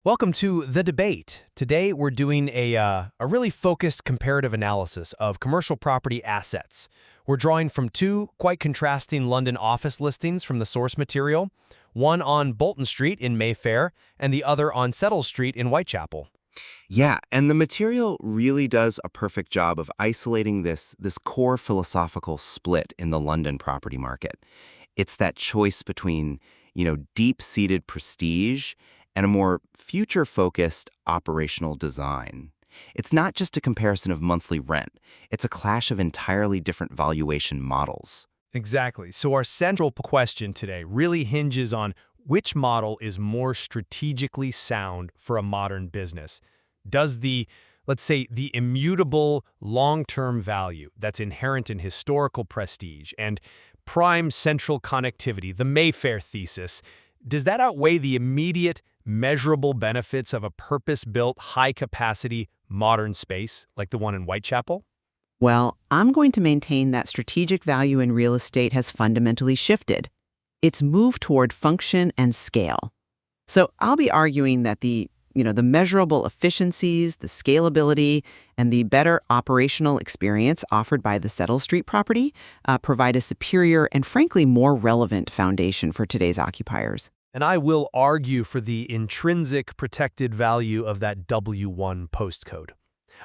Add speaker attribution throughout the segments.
Speaker 1: Welcome to The Debate. Today we're doing a really focused comparative analysis of commercial property assets. We're drawing from two quite contrasting London office listings from the source material, one on Bolton Street in Mayfair and the other on Settle Street in Whitechapel.
Speaker 2: Yeah, and the material really does a perfect job of isolating this core philosophical split in the London property market. It's that choice between, deep-seated prestige and a more future-focused operational design. It's not just a comparison of monthly rent. It's a clash of entirely different valuation models.
Speaker 1: Exactly. So our central question today really hinges on which model is more strategically sound for a modern business. Does let's say, the immutable long-term value that's inherent in historical prestige and prime central connectivity, the Mayfair thesis, does that outweigh the immediate, measurable benefits of a purpose-built, high-capacity, modern space like the one in Whitechapel?
Speaker 3: Well, I'm going to maintain that strategic value in real estate has fundamentally shifted. It's moved toward function and scale. So I'll be arguing that the measurable efficiencies, the scalability, and the better operational experience offered by the Settle Street property provide a superior and frankly more relevant foundation for today's occupiers.
Speaker 1: And I will argue for the intrinsic protected value of that W1 postcode.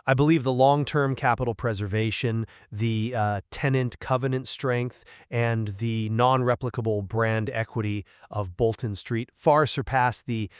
Speaker 1: I believe the long-term capital preservation, the tenant covenant strength, and the non-replicable brand equity of Bolton Street far surpass the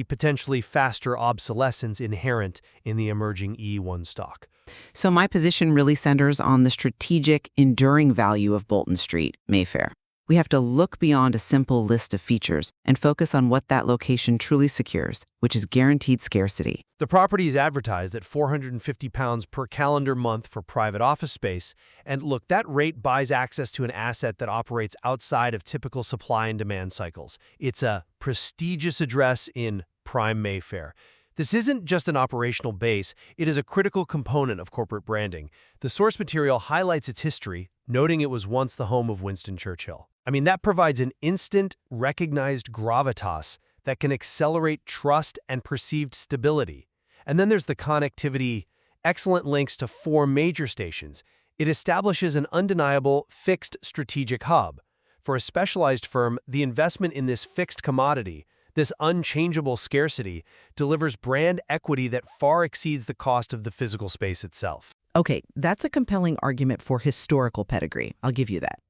Speaker 1: potentially faster obsolescence inherent in the emerging E1 stock.
Speaker 3: So my position really centers on the strategic, enduring value of Bolton Street, Mayfair. We have to look beyond a simple list of features and focus on what that location truly secures, which is guaranteed scarcity.
Speaker 1: The property is advertised at £450 per calendar month for private office space, and look, that rate buys access to an asset that operates outside of typical supply and demand cycles. It's a prestigious address in prime Mayfair. This isn't just an operational base, it is a critical component of corporate branding. The source material highlights its history, noting it was once the home of Winston Churchill. That provides an instant, recognized gravitas that can accelerate trust and perceived stability. And then there's the connectivity, excellent links to 4 major stations. It establishes an undeniable, fixed strategic hub. For a specialized firm, the investment in this fixed commodity, this unchangeable scarcity, delivers brand equity that far exceeds the cost of the physical space itself.
Speaker 3: Okay, that's a compelling argument for historical pedigree. I'll give you that.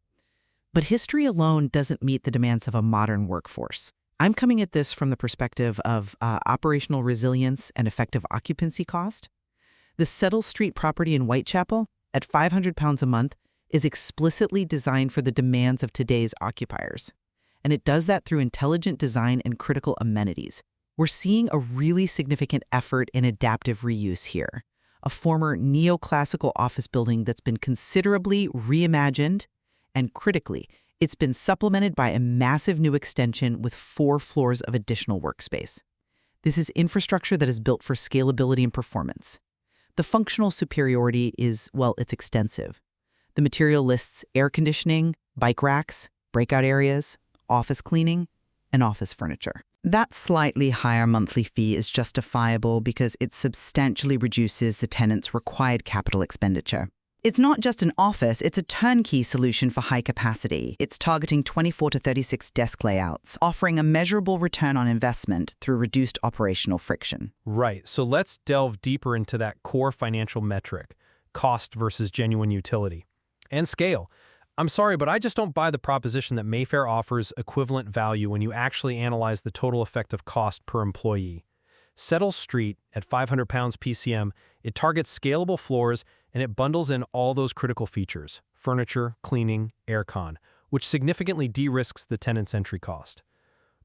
Speaker 3: But history alone doesn't meet the demands of a modern workforce. I'm coming at this from the perspective of operational resilience and effective occupancy cost. The Settle Street property in Whitechapel, at £500 a month, is explicitly designed for the demands of today's occupiers. And it does that through intelligent design and critical amenities. We're seeing a really significant effort in adaptive reuse here. A former neoclassical office building that's been considerably reimagined, and critically, it's been supplemented by a massive new extension with 4 floors of additional workspace. This is infrastructure that is built for scalability and performance. The functional superiority is, it's extensive. The material lists air conditioning, bike racks, breakout areas, office cleaning, and office furniture. That slightly higher monthly fee is justifiable because it substantially reduces the tenant's required capital expenditure. It's not just an office, it's a turnkey solution for high capacity. It's targeting 24 to 36 desk layouts, offering a measurable return on investment through reduced operational friction.
Speaker 1: Right, so let's delve deeper into that core financial metric, cost versus genuine utility, and scale. I'm sorry, but I just don't buy the proposition that Mayfair offers equivalent value when you actually analyze the total effective cost per employee. Settle Street, at £500 PCM, it targets scalable floors and it bundles in all those critical features, furniture, cleaning, aircon, which significantly de-risks the tenant's entry cost.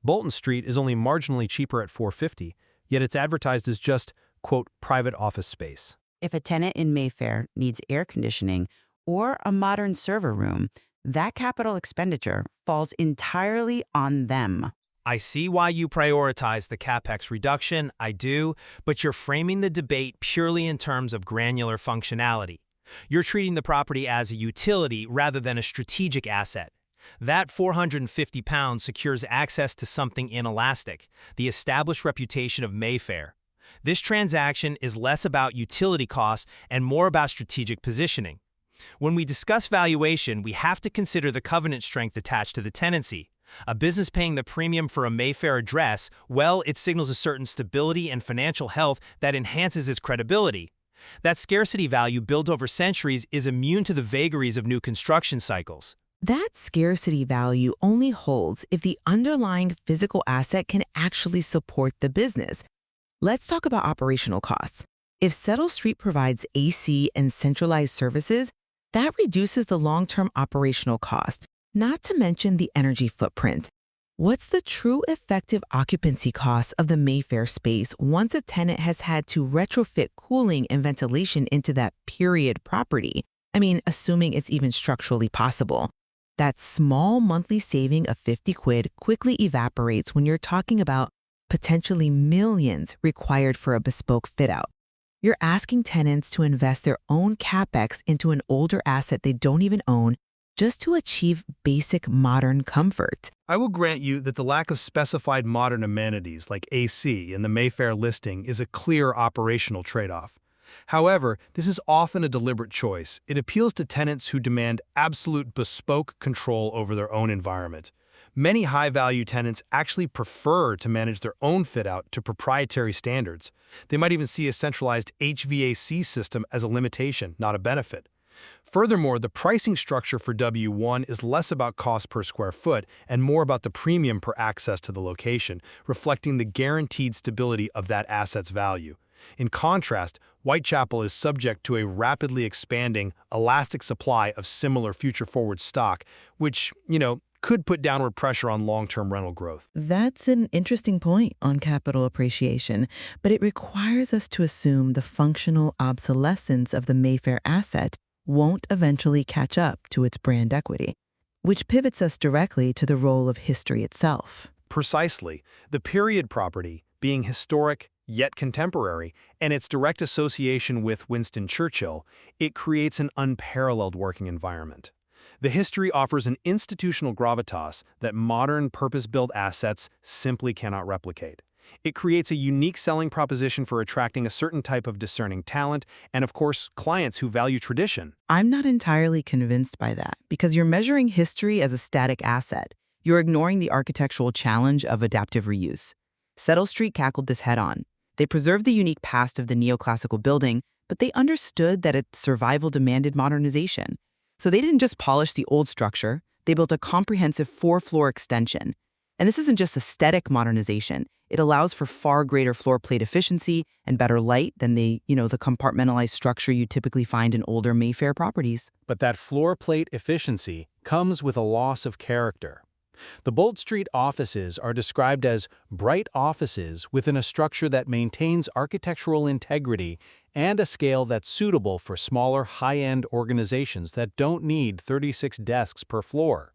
Speaker 1: Bolton Street is only marginally cheaper at $450, yet it's advertised as just, quote, private office space.
Speaker 4: If a tenant in Mayfair needs air conditioning or a modern server room, that capital expenditure falls entirely on them.
Speaker 5: I see why you prioritize the capex reduction, I do, but you're framing the debate purely in terms of granular functionality. You're treating the property as a utility rather than a strategic asset. That £450 secures access to something inelastic, the established reputation of Mayfair. This transaction is less about utility costs and more about strategic positioning. When we discuss valuation, we have to consider the covenant strength attached to the tenancy. A business paying the premium for a Mayfair address, well, it signals a certain stability and financial health that enhances its credibility. That scarcity value built over centuries is immune to the vagaries of new construction cycles.
Speaker 3: That scarcity value only holds if the underlying physical asset can actually support the business. Let's talk about operational costs. If Settle Street provides AC and centralized services, that reduces the long-term operational cost, not to mention the energy footprint. What's the true effective occupancy cost of the Mayfair space once a tenant has had to retrofit cooling and ventilation into that period property? I mean, assuming it's even structurally possible. That small monthly saving of 50 quid quickly evaporates when you're talking about potentially millions required for a bespoke fit-out. You're asking tenants to invest their own CapEx into an older asset they don't even own just to achieve basic modern comfort.
Speaker 1: I will grant you that the lack of specified modern amenities like AC in the Mayfair listing is a clear operational trade-off. However, this is often a deliberate choice. It appeals to tenants who demand absolute bespoke control over their own environment. Many high-value tenants actually prefer to manage their own fit-out to proprietary standards. They might even see a centralized HVAC system as a limitation, not a benefit. Furthermore, the pricing structure for W1 is less about cost per square foot and more about the premium per access to the location, reflecting the guaranteed stability of that asset's value. In contrast, Whitecappel is subject to a rapidly expanding, elastic supply of similar future-forward stock, which, could put downward pressure on long-term rental growth.
Speaker 3: That's an interesting point on capital appreciation, but it requires us to assume the functional obsolescence of the Mayfair asset won't eventually catch up to its brand equity, which pivots us directly to the role of history itself.
Speaker 1: Precisely. The period property, being historic yet contemporary, and its direct association with Winston Churchill, it creates an unparalleled working environment. The history offers an institutional gravitas that modern purpose-built assets simply cannot replicate. It creates a unique selling proposition for attracting a certain type of discerning talent and, of course, clients who value tradition.
Speaker 3: I'm not entirely convinced by that, because you're measuring history as a static asset. You're ignoring the architectural challenge of adaptive reuse. Settle Street tackled this head-on. They preserved the unique past of the neoclassical building, but they understood that its survival demanded modernization. So they didn't just polish the old structure, they built a comprehensive 4-floor extension. And this isn't just aesthetic modernization. It allows for far greater floor plate efficiency and better light than the compartmentalized structure you typically find in older Mayfair properties.
Speaker 1: But that floor plate efficiency comes with a loss of character. The Bolt Street offices are described as bright offices within a structure that maintains architectural integrity and a scale that's suitable for smaller, high-end organizations that don't need 36 desks per floor.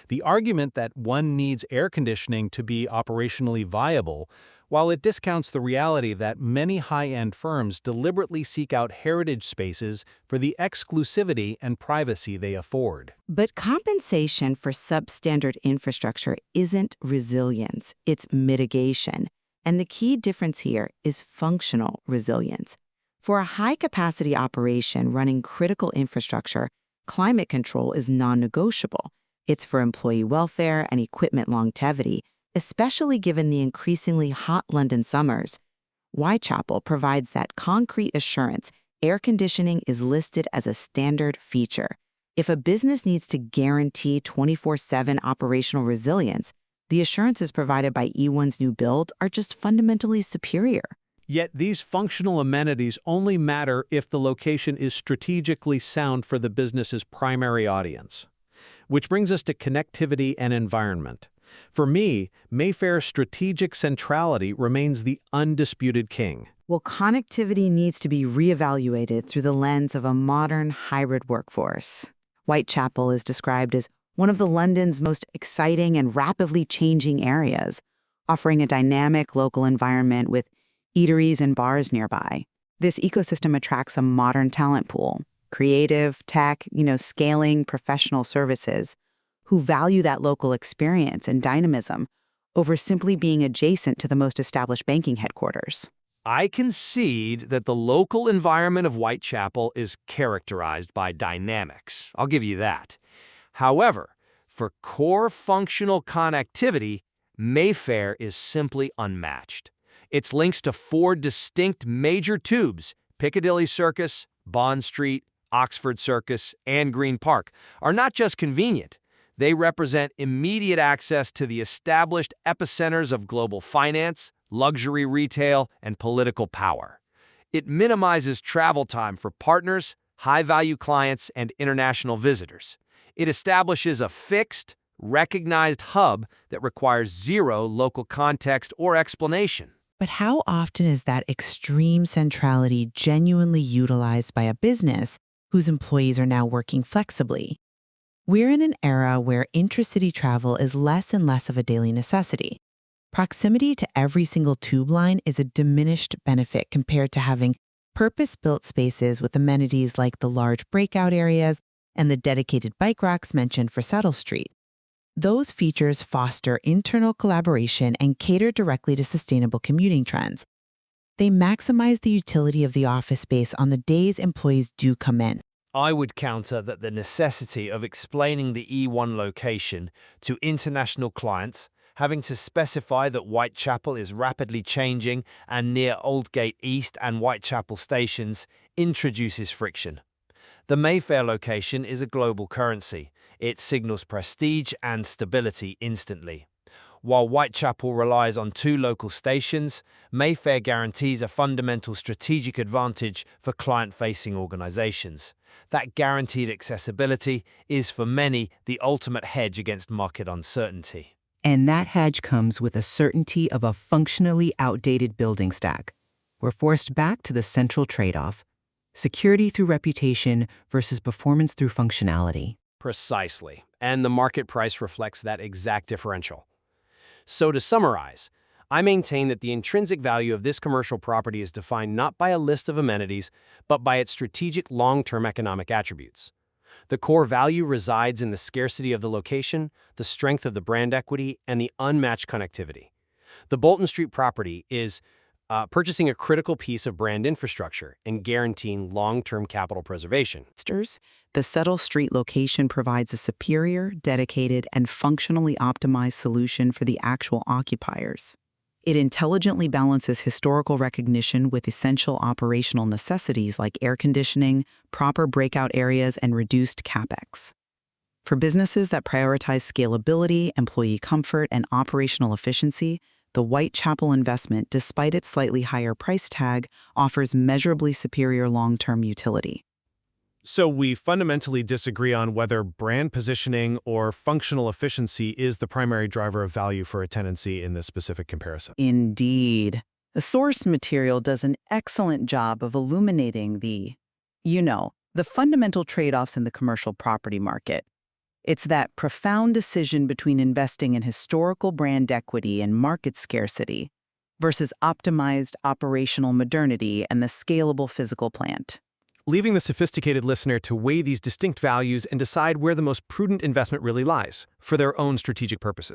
Speaker 1: The argument that one needs air conditioning to be operationally viable, while it discounts the reality that many high-end firms deliberately seek out heritage spaces for the exclusivity and privacy they afford.
Speaker 4: But compensation for substandard infrastructure isn't resilience, it's mitigation. And the key difference here is functional resilience. For a high-capacity operation running critical infrastructure, climate control is non-negotiable. It's for employee welfare and equipment longevity, especially given the increasingly hot London summers. Whitecappel provides that concrete assurance. Air conditioning is listed as a standard feature. If a business needs to guarantee 24/7 operational resilience, the assurances provided by E1's new build are just fundamentally superior.
Speaker 1: Yet these functional amenities only matter if the location is strategically sound for the business's primary audience. Which brings us to connectivity and environment. For me, Mayfair's strategic centrality remains the undisputed king.
Speaker 4: Well, connectivity needs to be reevaluated through the lens of a modern hybrid workforce. Whitecappel is described as one of the London's most exciting and rapidly changing areas, offering a dynamic local environment with eateries and bars nearby. This ecosystem attracts a modern talent pool. Creative, tech, scaling professional services, who value that local experience and dynamism over simply being adjacent to the most established banking headquarters.
Speaker 1: I concede that the local environment of Whitecappel is characterized by dynamics. I'll give you that. However, for core functional connectivity, Mayfair is simply unmatched. Its links to 4 distinct major tubes, Piccadilly Circus, Bond Street, Oxford Circus, and Green Park, are not just convenient. They represent immediate access to the established epicenters of global finance, luxury retail, and political power. It minimizes travel time for partners, high-value clients, and international visitors. It establishes a fixed, recognized hub that requires zero local context or explanation.
Speaker 4: But how often is that extreme centrality genuinely utilized by a business whose employees are now working flexibly? We're in an era where intracity travel is less and less of a daily necessity. Proximity to every single tube line is a diminished benefit compared to having purpose-built spaces with amenities like the large breakout areas and the dedicated bike racks mentioned for Saddle Street. Those features foster internal collaboration and cater directly to sustainable commuting trends. They maximize the utility of the office space on the days employees do come in.
Speaker 1: I would counter that the necessity of explaining the E1 location to international clients, having to specify that Whitecappel is rapidly changing and near Aldgate East and Whitecappel stations, introduces friction. The Mayfair location is a global currency. It signals prestige and stability instantly. While Whitecappel relies on 2 local stations, Mayfair guarantees a fundamental strategic advantage for client-facing organizations. That guaranteed accessibility is, for many, the ultimate hedge against market uncertainty.
Speaker 6: And that hedge comes with a certainty of a functionally outdated building stack. We're forced back to the central trade-off: security through reputation versus performance through functionality.
Speaker 1: Precisely, and the market price reflects that exact differential. So to summarize, I maintain that the intrinsic value of this commercial property is defined not by a list of amenities, but by its strategic long-term economic attributes. The core value resides in the scarcity of the location, the strength of the brand equity, and the unmatched connectivity. The Bolton Street property is purchasing a critical piece of brand infrastructure and guaranteeing long-term capital preservation.
Speaker 4: The Saddle Street location provides a superior, dedicated, and functionally optimized solution for the actual occupiers. It intelligently balances historical recognition with essential operational necessities like air conditioning, proper breakout areas, and reduced CapEx. For businesses that prioritize scalability, employee comfort, and operational efficiency, the Whitecappel investment, despite its slightly higher price tag, offers measurably superior long-term utility.
Speaker 1: So we fundamentally disagree on whether brand positioning or functional efficiency is the primary driver of value for a tenancy in this specific comparison.
Speaker 3: Indeed. The source material does an excellent job of illuminating the fundamental trade-offs in the commercial property market. It's that profound decision between investing in historical brand equity and market scarcity versus optimized operational modernity and the scalable physical plant.
Speaker 1: Leaving the sophisticated listener to weigh these distinct values and decide where the most prudent investment really lies for their own strategic purposes.